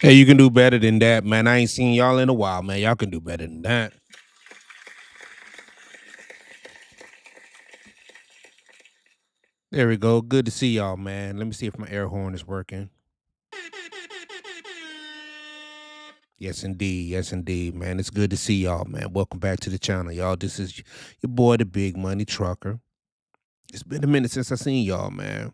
Hey, you can do better than that, man. I ain't seen y'all in a while, man. Y'all can do better than that. There we go. Good to see y'all, man. Let me see if my air horn is working. Yes, indeed. Yes, indeed, man. It's good to see y'all, man. Welcome back to the channel, y'all. This is your boy, the Big Money Trucker. It's been a minute since I seen y'all, man.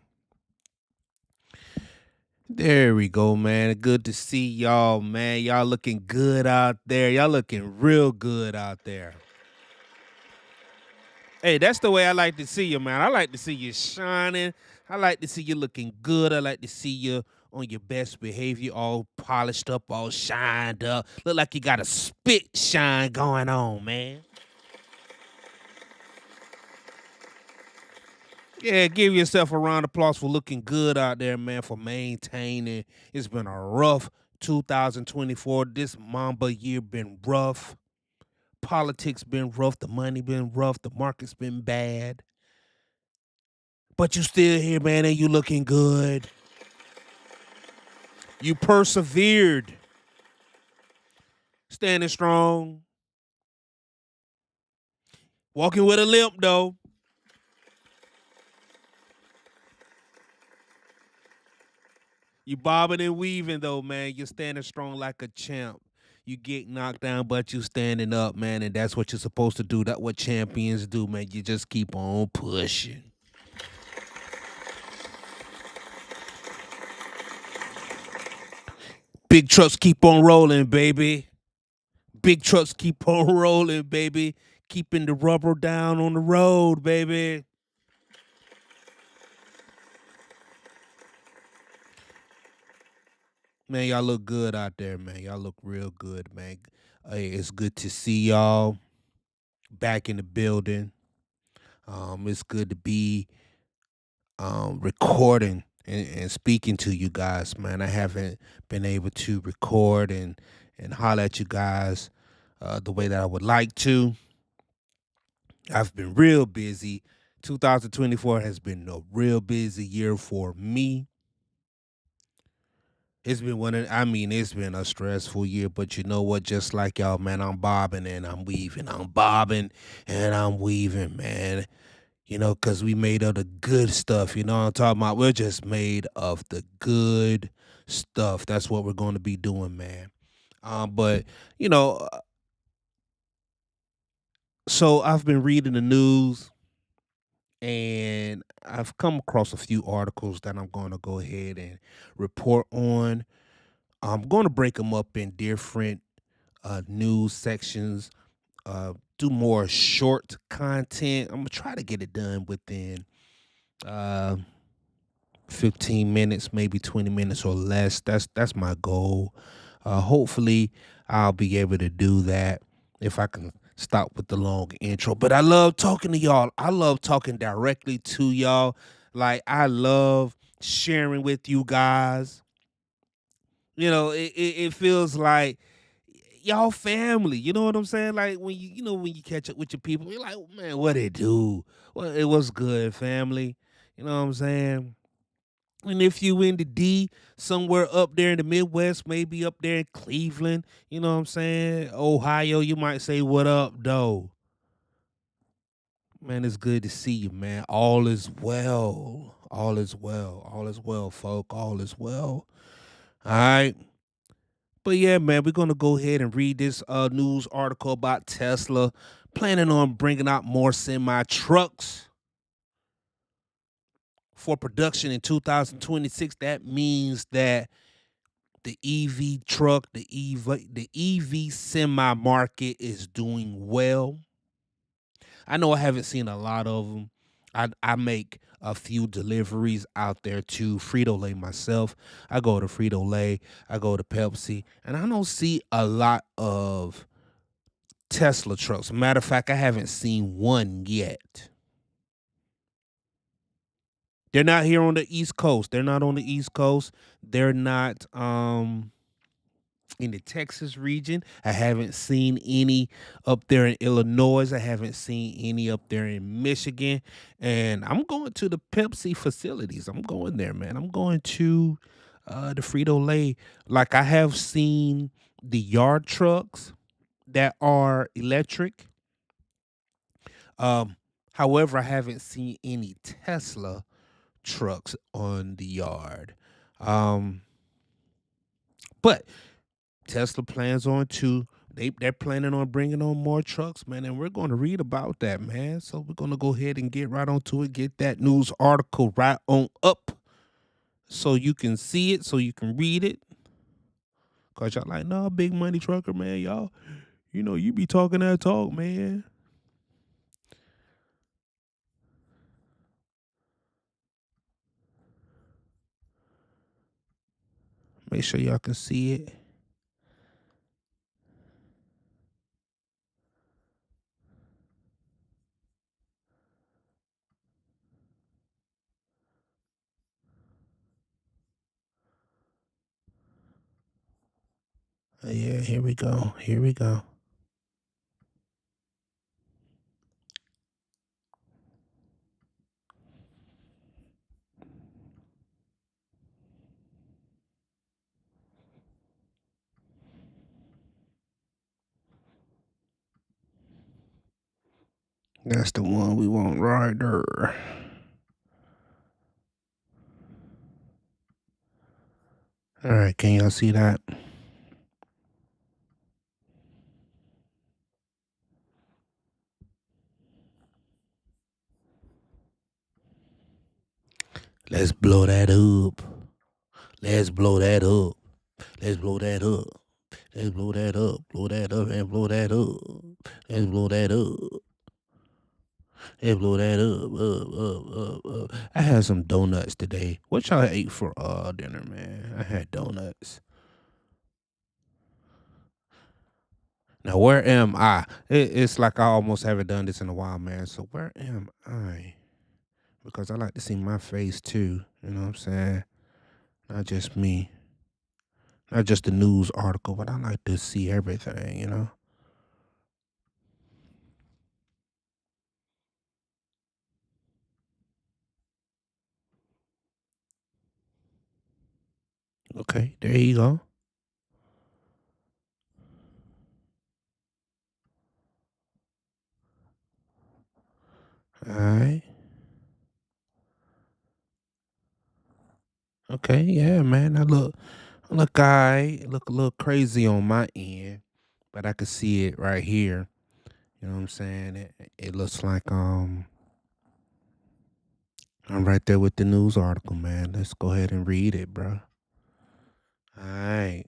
There we go, man. Good to see y'all, man. Y'all looking good out there. Y'all looking real good out there. Hey, that's the way I like to see you, man. I like to see you shining. I like to see you looking good. I like to see you on your best behavior, all polished up, all shined up. Look like you got a spit shine going on, man. Yeah, give yourself a round of applause for looking good out there, man, for maintaining. It's been a rough 2024. This Mamba year been rough. Politics been rough. The money been rough. The market's been bad. But you still here, man, and you looking good. You persevered, standing strong, walking with a limp, though. You bobbing and weaving, though, man. You're standing strong like a champ. You get knocked down, but you standing up, man, and that's what you're supposed to do. That's what champions do, man. You just keep on pushing. Big trucks keep on rolling, baby. Big trucks keep on rolling, baby. Keeping the rubber down on the road, baby. Man, y'all look good out there, man. Y'all look real good, man. Hey, it's good to see y'all back in the building. It's good to be recording and speaking to you guys, man. I haven't been able to record and holler at you guys the way that I would like to. I've been real busy. 2024 has been a real busy year for me. It's been it's been a stressful year, but you know what? Just like y'all, man, I'm bobbing and I'm weaving. I'm bobbing and I'm weaving, man. You know, because we made of the good stuff. You know what I'm talking about? We're just made of the good stuff. That's what we're going to be doing, man. But, you know, so I've been reading the news and I've come across a few articles that I'm going to go ahead and report on. I'm going to break them up in different news sections, do more short content. I'm gonna try to get it done within uh, 15 minutes, maybe 20 minutes or less. That's my goal. Hopefully, I'll be able to do that if I can stop with the long intro. But I love talking to y'all. I love talking directly to y'all. Like I love sharing with you guys. You know, it feels like y'all family. You know what I'm saying? Like when you catch up with your people, you're like, man, what it do? Well, it was good, family. You know what I'm saying? And if you in the D, somewhere up there in the Midwest, maybe up there in Cleveland, you know what I'm saying? Ohio, you might say, what up, though? Man, it's good to see you, man. All is well. All is well. All is well, folk. All is well. All right. But yeah, man, we're gonna go ahead and read this news article about Tesla planning on bringing out more semi trucks for production in 2026. That means that the EV truck, the EV semi market is doing well. I know I haven't seen a lot of them. I make a few deliveries out there to Frito Lay myself. I go to Frito Lay, I go to Pepsi, and I don't see a lot of Tesla trucks. Matter of fact, I haven't seen one yet. They're not here on the East Coast. They're not on the East Coast. They're not in the Texas region. I haven't seen any up there in Illinois. I haven't seen any up there in Michigan. And I'm going to the Pepsi facilities. I'm going there, man. I'm going to the Frito Lay. Like I have seen the yard trucks that are electric. Um, However, I haven't seen any Tesla trucks on the yard. Um, but Tesla plans on to they're planning on bringing on more trucks, man, and we're going to read about that, man. So we're going to go ahead and get right onto it, get that news article right on up, so you can see it, so you can read it. Cause y'all like, no, big money trucker, man, y'all. You know, you be talking that talk, man. Make sure y'all can see it. Yeah, here we go. Here we go. That's the one we want right there. All right, can y'all see that? Let's blow that up. Let's blow that up. Let's blow that up. Let's blow that up. Blow that up and blow that up. Let's blow that up. Let's blow that up. I had some donuts today. What y'all ate for dinner, man? I had donuts. Now where am I? It's like I almost haven't done this in a while, man. So where am I? Because I like to see my face too. You know what I'm saying? Not just me. Not just the news article, but I like to see everything, you know? Okay, there you go. All right. Okay, yeah, man. I look alright. Look a little crazy on my end, but I can see it right here. You know what I'm saying? It looks like I'm right there with the news article, man. Let's go ahead and read it, bro. All right.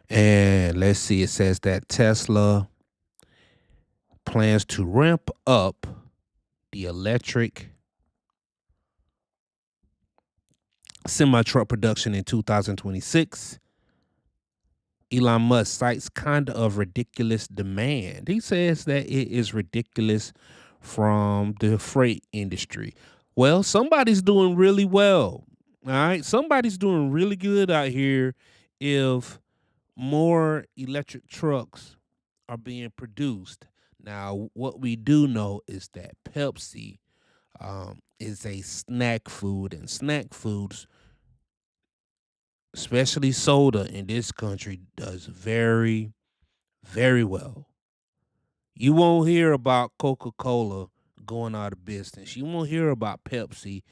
And let's see. It says that Tesla plans to ramp up the electric semi truck production in 2026. Elon Musk cites kind of ridiculous demand. He says that it is ridiculous from the freight industry. Well, somebody's doing really well. All right. Somebody's doing really good out here if more electric trucks are being produced. Now, what we do know is that Pepsi is a snack food, and snack foods, especially soda in this country, does very, very well. You won't hear about Coca Cola going out of business. You won't hear about Pepsi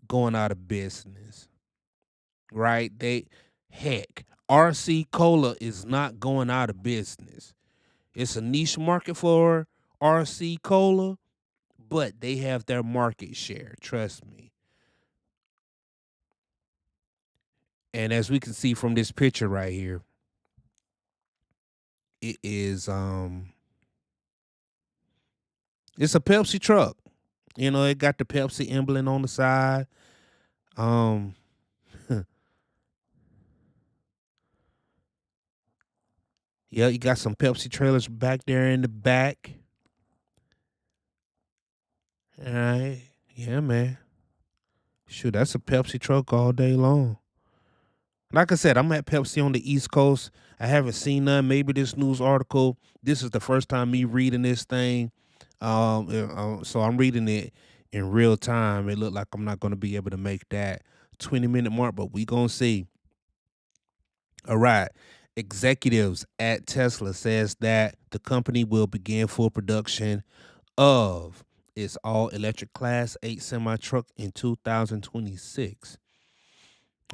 going out of business, right? Heck, RC Cola is not going out of business. It's a niche market for RC Cola, but they have their market share. Trust me. And as we can see from this picture right here, it is it's a Pepsi truck. You know, it got the Pepsi emblem on the side. Um yeah, you got some Pepsi trailers back there in the back. All right. Yeah, man. Shoot, that's a Pepsi truck all day long. Like I said, I'm at Pepsi on the East Coast. I haven't seen none. Maybe this news article. This is the first time me reading this thing. So I'm reading it in real time. It looked like I'm not going to be able to make that 20-minute mark, but we gonna see. All right. Executives at Tesla says that the company will begin full production of its all electric Class 8 semi truck in 2026.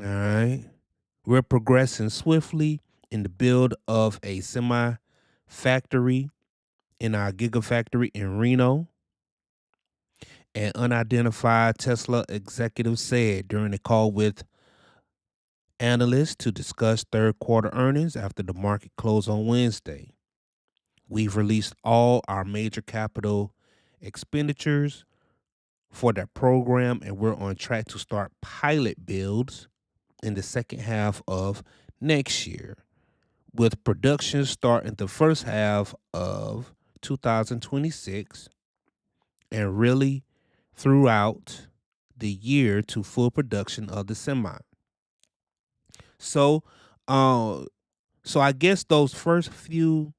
All right. We're progressing swiftly in the build of a semi factory in our Gigafactory in Reno. An unidentified Tesla executive said during a call with analysts to discuss third quarter earnings after the market closed on Wednesday. We've released all our major capital expenditures for that program, and we're on track to start pilot builds in the second half of next year, with production starting the first half of 2026 and really throughout the year to full production of the semi. So, uh, so I guess those first few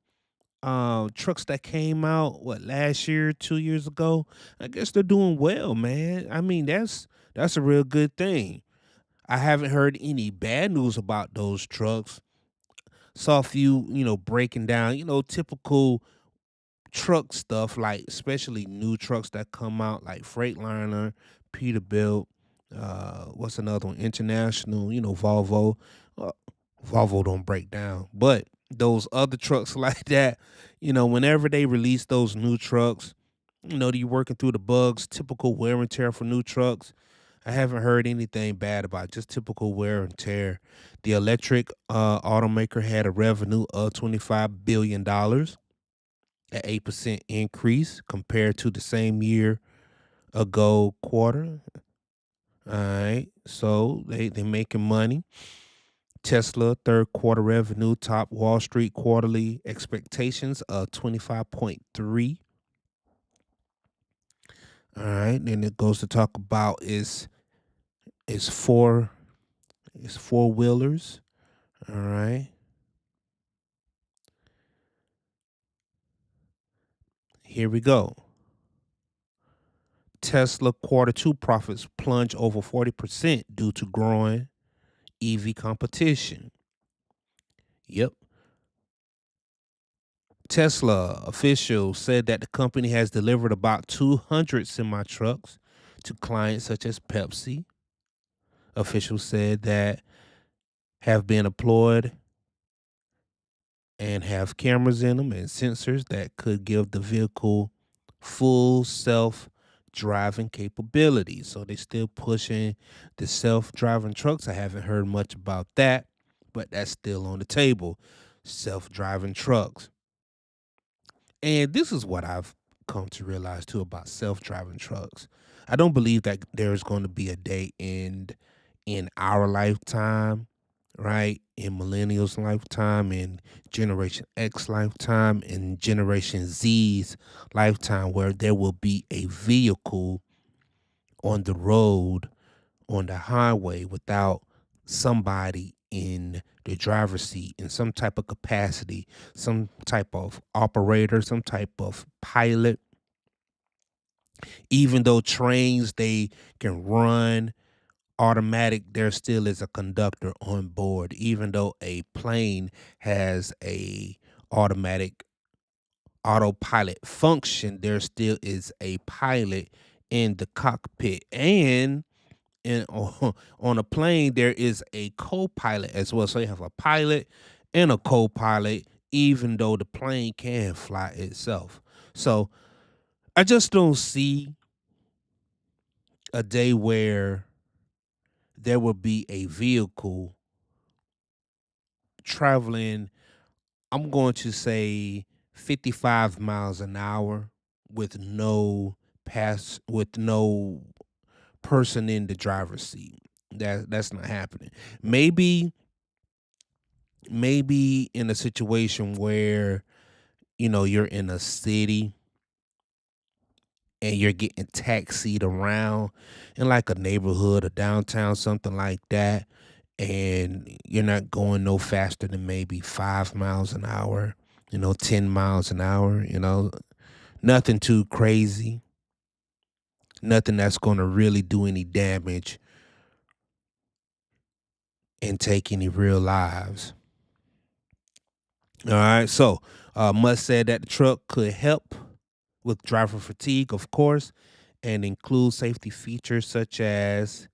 trucks that came out last year, 2 years ago, I guess they're doing well, man. I mean, that's a real good thing. I haven't heard any bad news about those trucks. Saw a few, breaking down, typical truck stuff, like especially new trucks that come out, like Freightliner, Peterbilt, what's another one? International, Volvo. Uh, Volvo don't break down, but those other trucks like that, whenever they release those new trucks, you're working through the bugs, typical wear and tear for new trucks. I haven't heard anything bad about it, just typical wear and tear. The electric automaker had a revenue of $25 billion, an 8% increase compared to the same year ago quarter. All right. So they making money. Tesla third quarter revenue top Wall Street quarterly expectations of 25.3. All right. Then it goes to talk about is four wheelers. All right. Here we go. Tesla quarter two profits plunge over 40% due to growing EV competition. Yep. Tesla officials said that the company has delivered about 200 semi trucks to clients such as Pepsi. Officials said that have been deployed and have cameras in them and sensors that could give the vehicle full self-driving capabilities. So they're still pushing the self-driving trucks. I haven't heard much about that, but that's still on the table. Self-driving trucks. And this is what I've come to realize too about self-driving trucks. I don't believe that there's going to be a day in our lifetime, right? In millennials' lifetime, in Generation X lifetime, in Generation Z's lifetime, where there will be a vehicle on the road, on the highway, without somebody in the driver's seat in some type of capacity, some type of operator, some type of pilot. Even though trains they can run automatic, there still is a conductor on board. Even though a plane has a automatic autopilot function, there still is a pilot in the cockpit. And on a plane, there is a co-pilot as well. So you have a pilot and a co-pilot, even though the plane can fly itself. So I just don't see a day where there will be a vehicle traveling, I'm going to say 55 miles an hour with no person in the driver's seat. That's not happening. Maybe maybe in a situation where you're in a city and you're getting taxied around in like a neighborhood or downtown, something like that, and you're not going no faster than maybe 5 miles an hour, 10 miles an hour, nothing too crazy, nothing that's going to really do any damage and take any real lives. All right. So Musk said that the truck could help with driver fatigue, of course, and include safety features such as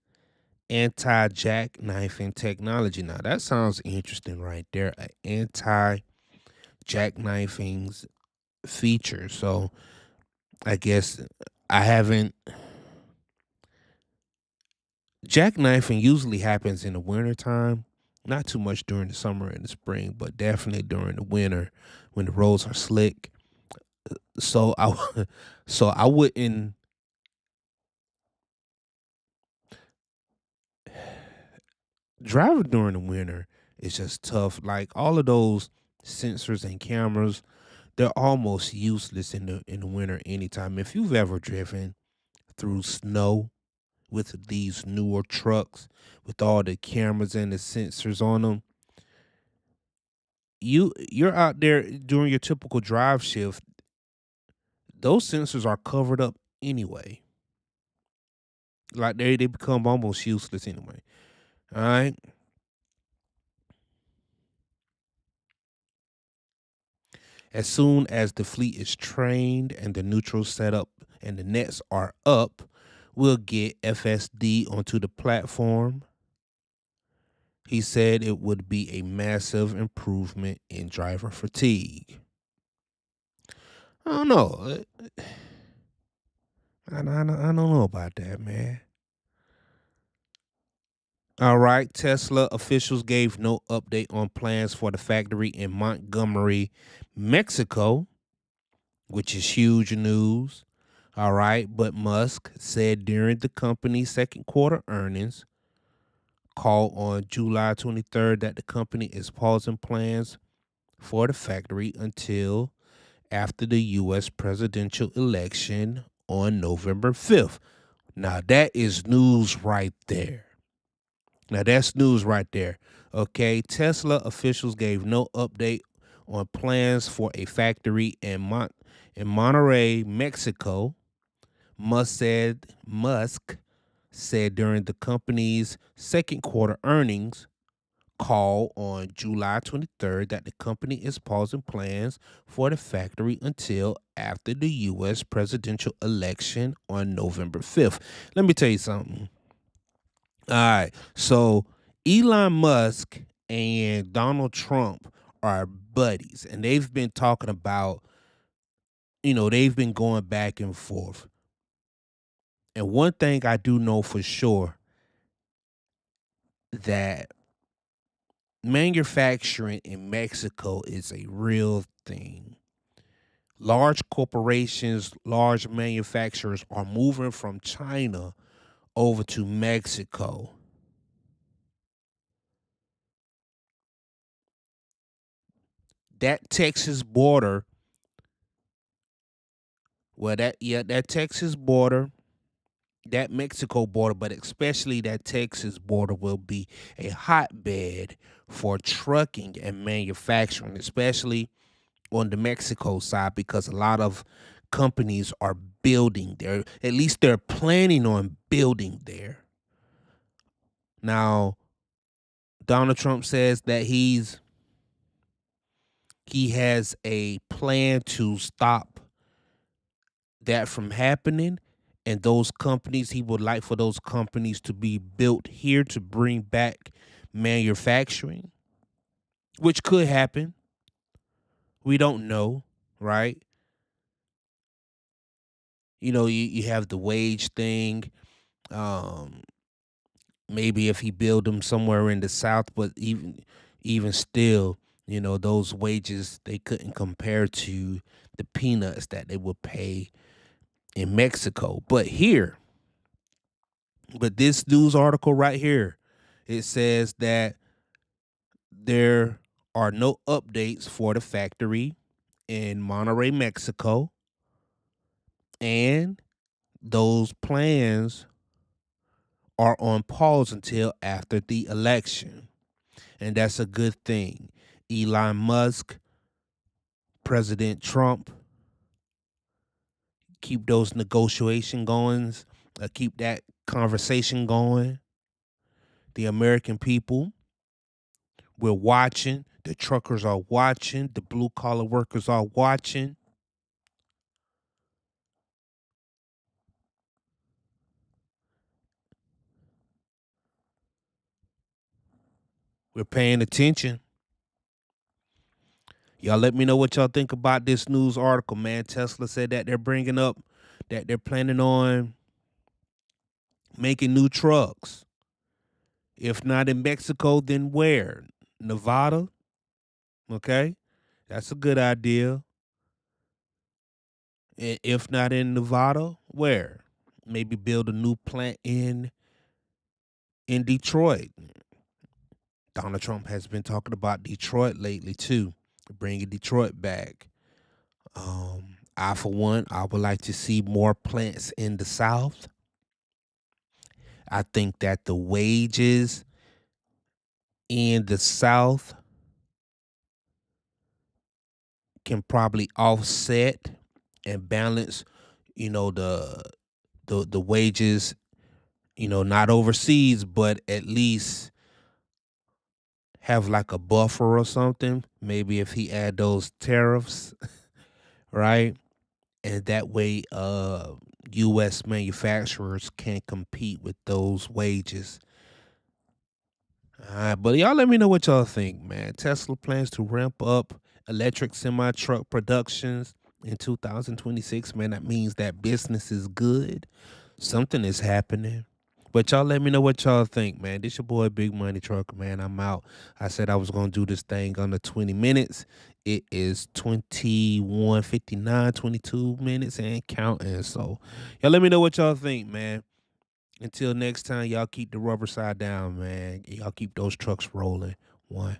anti-jackknifing technology. Now that sounds interesting right there. An anti-jackknifing feature. So I guess I haven't. Jackknifing usually happens in the wintertime. Not too much during the summer and the spring, but definitely during the winter when the roads are slick. So so I wouldn't. Driving during the winter is just tough. Like all of those sensors and cameras, they're almost useless in the winter anytime. If you've ever driven through snow with these newer trucks with all the cameras and the sensors on them, you're out there during your typical drive shift. Those sensors are covered up anyway. Like they become almost useless anyway. All right. As soon as the fleet is trained and the neutral set up and the nets are up, we'll get FSD onto the platform. He said it would be a massive improvement in driver fatigue. I don't know. I don't know about that, man. All right. Tesla officials gave no update on plans for the factory in Montgomery, Mexico, which is huge news. All right. But Musk said during the company's second quarter earnings call on July 23rd that the company is pausing plans for the factory until after the U.S. presidential election on November 5th. Now, that is news right there. Now, that's news right there. Okay. Tesla officials gave no update on plans for a factory in Monterrey, Mexico. Musk said during the company's second quarter earnings call on July 23rd that the company is pausing plans for the factory until after the U.S. presidential election on November 5th. Let me tell you something. All right. So Elon Musk and Donald Trump are buddies, and they've been talking about, they've been going back and forth. And one thing I do know for sure that manufacturing in Mexico is a real thing. Large corporations, large manufacturers are moving from China over to Mexico. That Texas border, that Texas border, that Mexico border, but especially that Texas border will be a hotbed for trucking and manufacturing, especially on the Mexico side, because a lot of companies are building there. At least they're planning on building there. Now, Donald Trump says that he has a plan to stop that from happening, and those companies, he would like for those companies to be built here to bring back manufacturing, which could happen. We don't know, right? You have the wage thing. Um, Maybe if he build them somewhere in the South, but even still, those wages they couldn't compare to the peanuts that they would pay in Mexico. But this news article right here, it says that there are no updates for the factory in Monterrey, Mexico, and those plans are on pause until after the election. And that's a good thing. Elon Musk, President Trump, keep those negotiation goings, keep that conversation going. The American people, We're watching. The truckers are watching. The blue collar workers are watching. We're paying attention. Y'all let me know what y'all think about this news article, man. Tesla said that they're bringing up that they're planning on making new trucks. If not in Mexico, then where? Nevada? Okay. That's a good idea. If not in Nevada, where? Maybe build a new plant in Detroit. Donald Trump has been talking about Detroit lately too, bringing Detroit back. I for one, I would like to see more plants in the South. I think that the wages in the South can probably offset and balance, the wages, not overseas, but at least have like a buffer or something. Maybe if he add those tariffs, right? And that way US manufacturers can compete with those wages. All right, but y'all let me know what y'all think, man. Tesla plans to ramp up electric semi truck productions in 2026. Man, that means that business is good. Something is happening. But y'all let me know what y'all think, man. This your boy Big Money Trucker, man. I'm out. I said I was gonna do this thing under 20 minutes. It is 21:59, 22 minutes and counting. So y'all let me know what y'all think, man. Until next time, y'all keep the rubber side down, man. Y'all keep those trucks rolling. One.